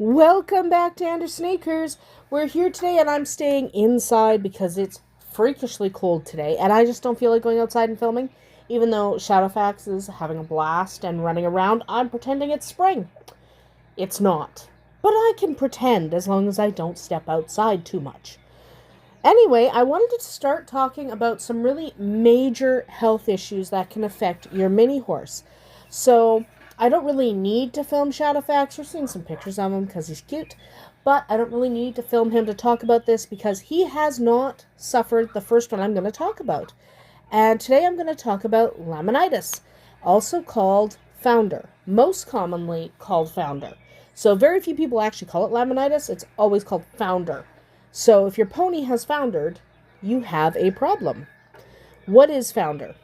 Welcome back to Andersen. We're here today and I'm staying inside because it's freakishly cold today and I just don't feel like going outside and filming. Even though Shadowfax is having a blast and running around, I'm pretending it's spring. It's not. But I can pretend as long as I don't step outside too much. Anyway, I wanted to start talking about some really major health issues that can affect your mini horse. So, I don't really need to film Shadowfax. You're seeing some pictures of him because he's cute. But I don't really need to film him to talk about this because he has not suffered the first one I'm going to talk about. And today I'm going to talk about Laminitis, also called founder, most commonly called founder. So very few people actually call it Laminitis. It's always called founder. So if your pony has foundered, you have a problem. What is founder?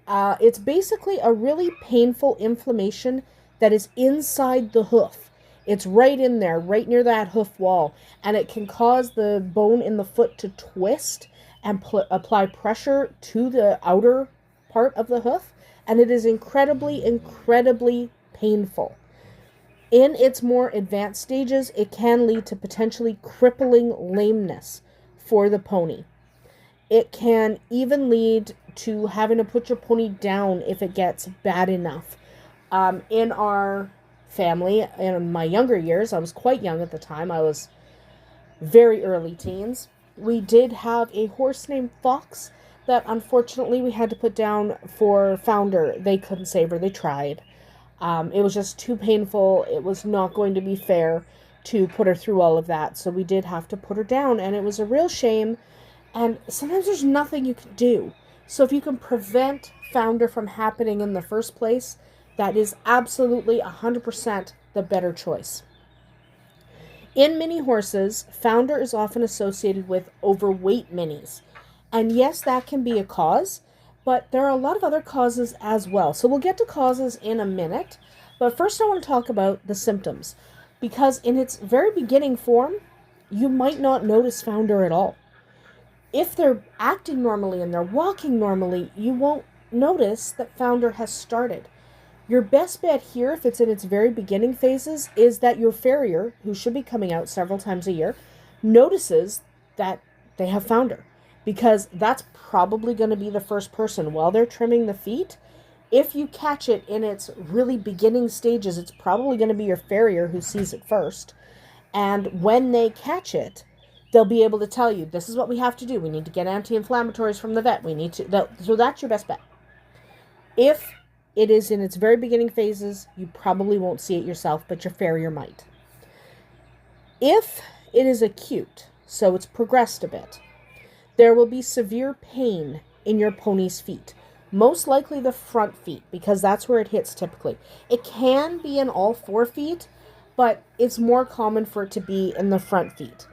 It's basically a really painful inflammation that is inside the hoof. It's right in there, right near that hoof wall, and it can cause the bone in the foot to twist and apply pressure to the outer part of the hoof, and it is incredibly, incredibly painful. In its more advanced stages, it can lead to potentially crippling lameness for the pony. It can even lead to having to put your pony down if it gets bad enough. In our family, in my younger years, I was quite young at the time. I was very early teens. We did have a horse named Fox that unfortunately we had to put down for founder. They couldn't save her. They tried. It was just too painful. It was not going to be fair to put her through all of that. So we did have to put her down, and it was a real shame. And sometimes there's nothing you can do. So if you can prevent founder from happening in the first place, that is absolutely 100% the better choice. In mini horses, founder is often associated with overweight minis. And yes, that can be a cause, but there are a lot of other causes as well. So we'll get to causes in a minute. But first I want to talk about the symptoms. Because in its very beginning form, you might not notice founder at all. If they're acting normally and they're walking normally, you won't notice that founder has started. Your best bet here, if it's in its very beginning phases, is that your farrier, who should be coming out several times a year, notices that they have founder. Because that's probably going to be the first person while they're trimming the feet. If you catch it in its really beginning stages, it's probably going to be your farrier who sees it first. And when they catch it, they'll be able to tell you, this is what we have to do. We need to get anti-inflammatories from the vet. So that's your best bet. If it is in its very beginning phases, you probably won't see it yourself, but your farrier might. If it is acute, so it's progressed a bit, there will be severe pain in your pony's feet. Most likely the front feet, because that's where it hits typically. It can be in all 4 feet, but it's more common for it to be in the front feet.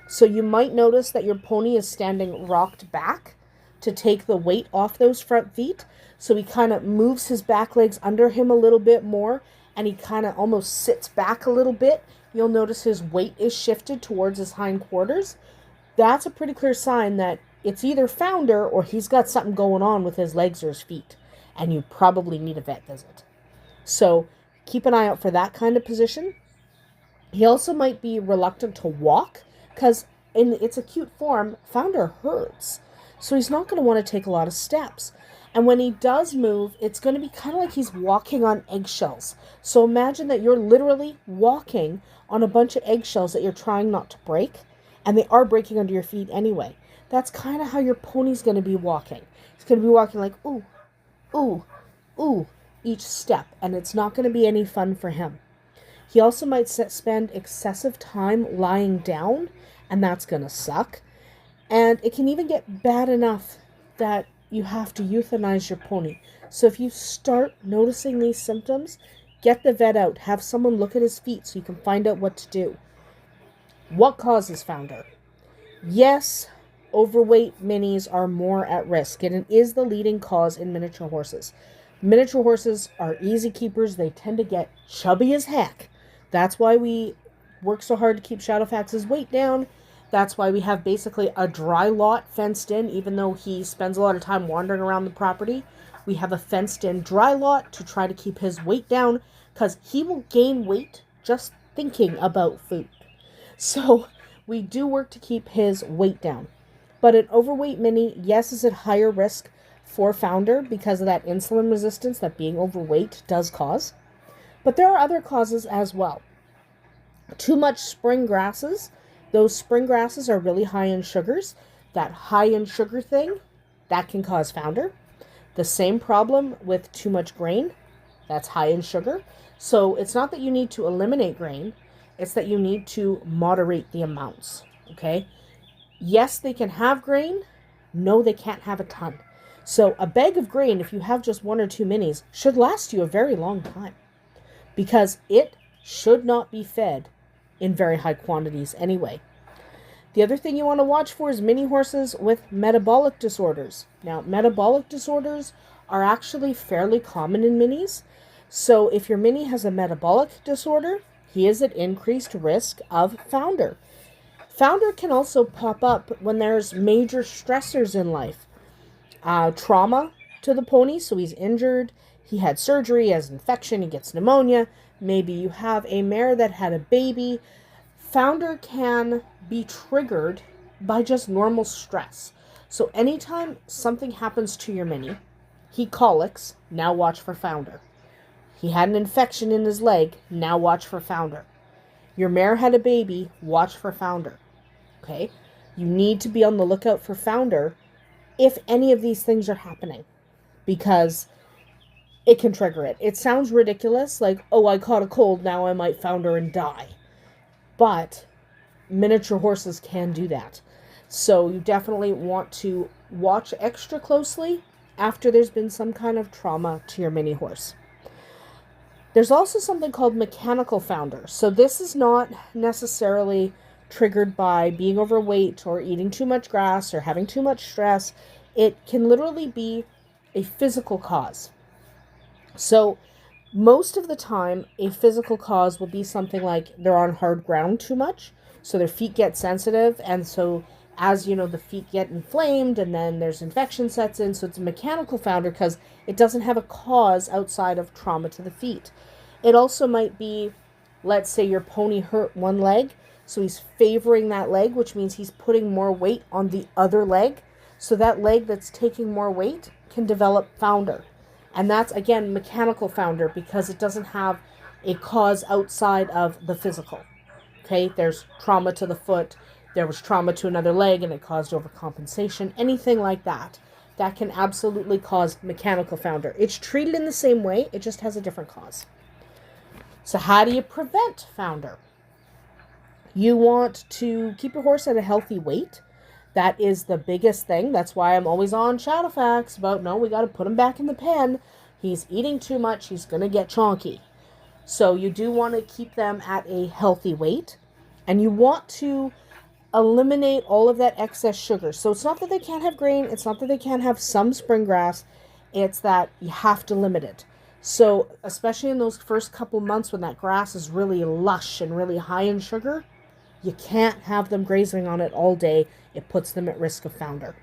So you might notice that your pony is standing rocked back to take the weight off those front feet. So he kind of moves his back legs under him a little bit more, and he kind of almost sits back a little bit. You'll notice his weight is shifted towards his hindquarters. That's a pretty clear sign that it's either founder or he's got something going on with his legs or his feet, and you probably need a vet visit. So keep an eye out for that kind of position. He also might be reluctant to walk, because in its acute form, founder hurts. So he's not going to want to take a lot of steps. And when he does move, it's going to be kind of like he's walking on eggshells. So imagine that you're literally walking on a bunch of eggshells that you're trying not to break. And they are breaking under your feet anyway. That's kind of how your pony's going to be walking. He's going to be walking like, ooh, ooh, ooh, each step. And it's not going to be any fun for him. He also might spend excessive time lying down, and that's going to suck. And it can even get bad enough that you have to euthanize your pony. So if you start noticing these symptoms, get the vet out. Have someone look at his feet so you can find out what to do. What causes founder? Yes, overweight minis are more at risk, and it is the leading cause in miniature horses. Miniature horses are easy keepers. They tend to get chubby as heck. That's why we work so hard to keep Shadowfax's weight down. That's why we have basically a dry lot fenced in, even though he spends a lot of time wandering around the property. We have a fenced in dry lot to try to keep his weight down, because he will gain weight just thinking about food. So we do work to keep his weight down. But an overweight mini, yes, is at higher risk for founder because of that insulin resistance that being overweight does cause. But there are other causes as well. Too much spring grasses. Those spring grasses are really high in sugars. That high in sugar thing, that can cause founder. The same problem with too much grain. That's high in sugar. So it's not that you need to eliminate grain. It's that you need to moderate the amounts. Okay? Yes, they can have grain. No, they can't have a ton. So a bag of grain, if you have just 1 or 2 minis, should last you a very long time. Because it should not be fed in very high quantities anyway. The other thing you want to watch for is mini horses with metabolic disorders. Now, metabolic disorders are actually fairly common in minis. So if your mini has a metabolic disorder, he is at increased risk of founder. Founder can also pop up when there's major stressors in life. Trauma to the pony, so he's injured, he had surgery, he has infection, he gets pneumonia. Maybe you have a mare that had a baby. Founder can be triggered by just normal stress. So anytime something happens to your mini, he colics, now watch for founder. He had an infection in his leg, now watch for founder. Your mare had a baby, watch for founder. Okay? You need to be on the lookout for founder if any of these things are happening, because it can trigger it. It sounds ridiculous, like, oh, I caught a cold, now I might founder and die. But miniature horses can do that. So you definitely want to watch extra closely after there's been some kind of trauma to your mini horse. There's also something called mechanical founder. So this is not necessarily triggered by being overweight or eating too much grass or having too much stress. It can literally be a physical cause. So most of the time, a physical cause will be something like they're on hard ground too much, so their feet get sensitive, and so as you know, the feet get inflamed, and then there's infection sets in, so it's a mechanical founder because it doesn't have a cause outside of trauma to the feet. It also might be, let's say your pony hurt one leg, so he's favoring that leg, which means he's putting more weight on the other leg, so that leg that's taking more weight can develop founder. And that's, again, mechanical founder because it doesn't have a cause outside of the physical. Okay, there's trauma to the foot, there was trauma to another leg and it caused overcompensation, anything like that. That can absolutely cause mechanical founder. It's treated in the same way, it just has a different cause. So how do you prevent founder? You want to keep your horse at a healthy weight. That is the biggest thing. That's why I'm always on Shadowfax about, no, we got to put him back in the pen. He's eating too much. He's going to get chonky. So you do want to keep them at a healthy weight. And you want to eliminate all of that excess sugar. So it's not that they can't have grain. It's not that they can't have some spring grass. It's that you have to limit it. So especially in those first couple months when that grass is really lush and really high in sugar, you can't have them grazing on it all day. It puts them at risk of founder.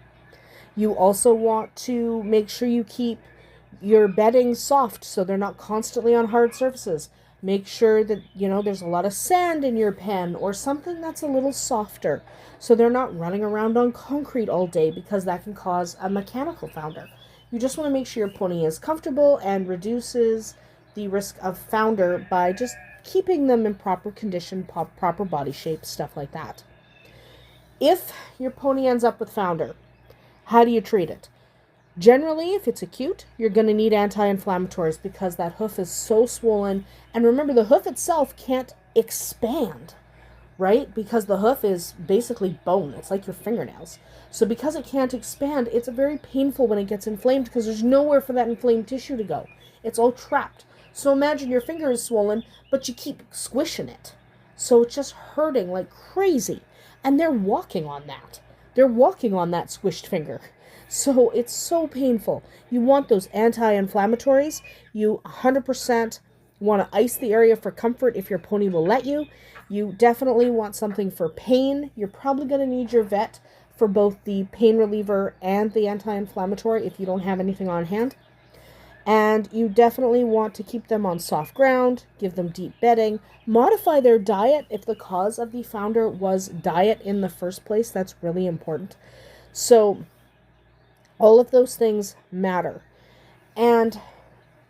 You also want to make sure you keep your bedding soft so they're not constantly on hard surfaces. Make sure that, there's a lot of sand in your pen or something that's a little softer so they're not running around on concrete all day because that can cause a mechanical founder. You just want to make sure your pony is comfortable and reduces the risk of founder by just keeping them in proper condition, proper body shape, stuff like that. If your pony ends up with founder, how do you treat it? Generally, if it's acute, you're going to need anti-inflammatories because that hoof is so swollen. And remember, the hoof itself can't expand, right? Because the hoof is basically bone. It's like your fingernails. So because it can't expand, it's very painful when it gets inflamed because there's nowhere for that inflamed tissue to go. It's all trapped. So imagine your finger is swollen, but you keep squishing it. So it's just hurting like crazy. And they're walking on that. They're walking on that squished finger. So it's so painful. You want those anti-inflammatories. You 100% want to ice the area for comfort if your pony will let you. You definitely want something for pain. You're probably going to need your vet for both the pain reliever and the anti-inflammatory if you don't have anything on hand. And you definitely want to keep them on soft ground, give them deep bedding, modify their diet if the cause of the founder was diet in the first place. That's really important. So all of those things matter. And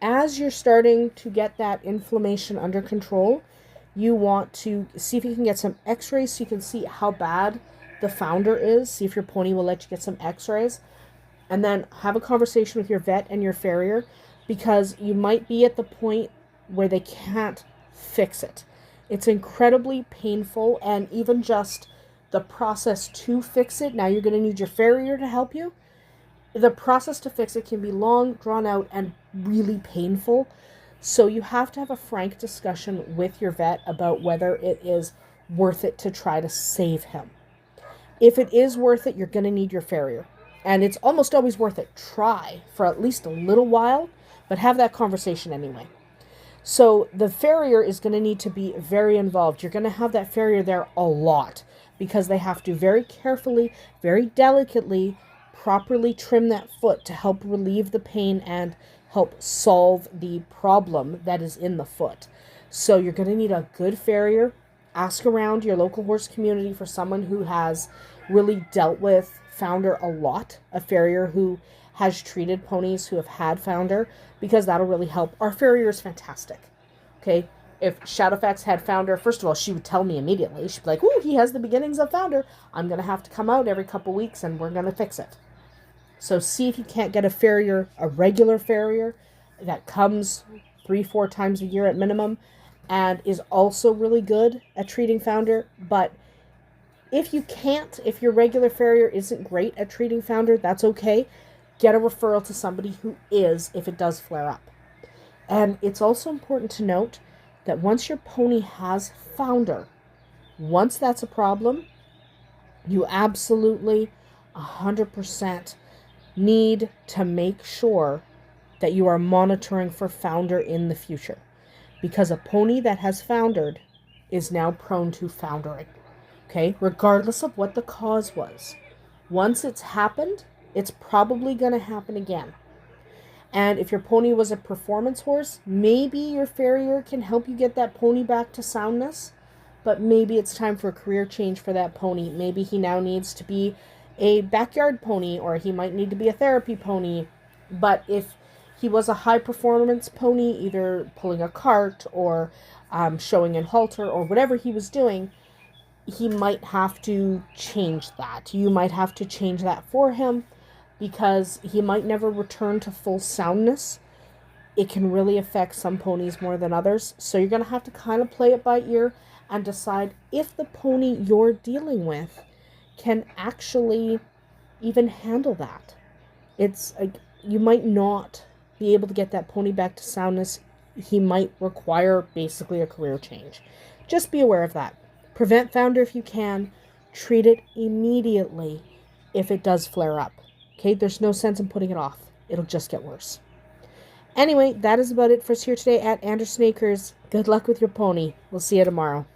as you're starting to get that inflammation under control, you want to see if you can get some x-rays so you can see how bad the founder is. See if your pony will let you get some x-rays. And then have a conversation with your vet and your farrier, because you might be at the point where they can't fix it. It's incredibly painful, and even just the process to fix it, now you're going to need your farrier to help you. The process to fix it can be long, drawn out, and really painful. So you have to have a frank discussion with your vet about whether it is worth it to try to save him. If it is worth it, you're going to need your farrier. And it's almost always worth it. Try for at least a little while, but have that conversation anyway. So the farrier is going to need to be very involved. You're going to have that farrier there a lot, because they have to very carefully, very delicately, properly trim that foot to help relieve the pain and help solve the problem that is in the foot. So you're going to need a good farrier. Ask around your local horse community for someone who has really dealt with founder a lot, a farrier who has treated ponies who have had founder, because that'll really help. Our farrier is fantastic. Okay, if Shadowfax had founder, first of all, she would tell me immediately. She'd be like, "Ooh, he has the beginnings of founder. I'm going to have to come out every couple weeks and we're going to fix it." So see if you can't get a farrier, a regular farrier that comes 3-4 times a year at minimum and is also really good at treating founder. But if you can't, if your regular farrier isn't great at treating founder, that's okay. Get a referral to somebody who is, if it does flare up. And it's also important to note that once your pony has founder, once that's a problem, you absolutely 100% need to make sure that you are monitoring for founder in the future, because a pony that has foundered is now prone to foundering. Okay, regardless of what the cause was. Once it's happened, it's probably going to happen again. And if your pony was a performance horse, maybe your farrier can help you get that pony back to soundness, but maybe it's time for a career change for that pony. Maybe he now needs to be a backyard pony, or he might need to be a therapy pony. But if he was a high performance pony, either pulling a cart or showing in halter or whatever he was doing, he might have to change that. You might have to change that for him, because he might never return to full soundness. It can really affect some ponies more than others. So you're going to have to kind of play it by ear and decide if the pony you're dealing with can actually even handle that. It's like, you might not be able to get that pony back to soundness. He might require basically a career change. Just be aware of that. Prevent founder if you can. Treat it immediately if it does flare up. Okay, there's no sense in putting it off. It'll just get worse. Anyway, that is about it for us here today at Andersen Acres. Good luck with your pony. We'll see you tomorrow.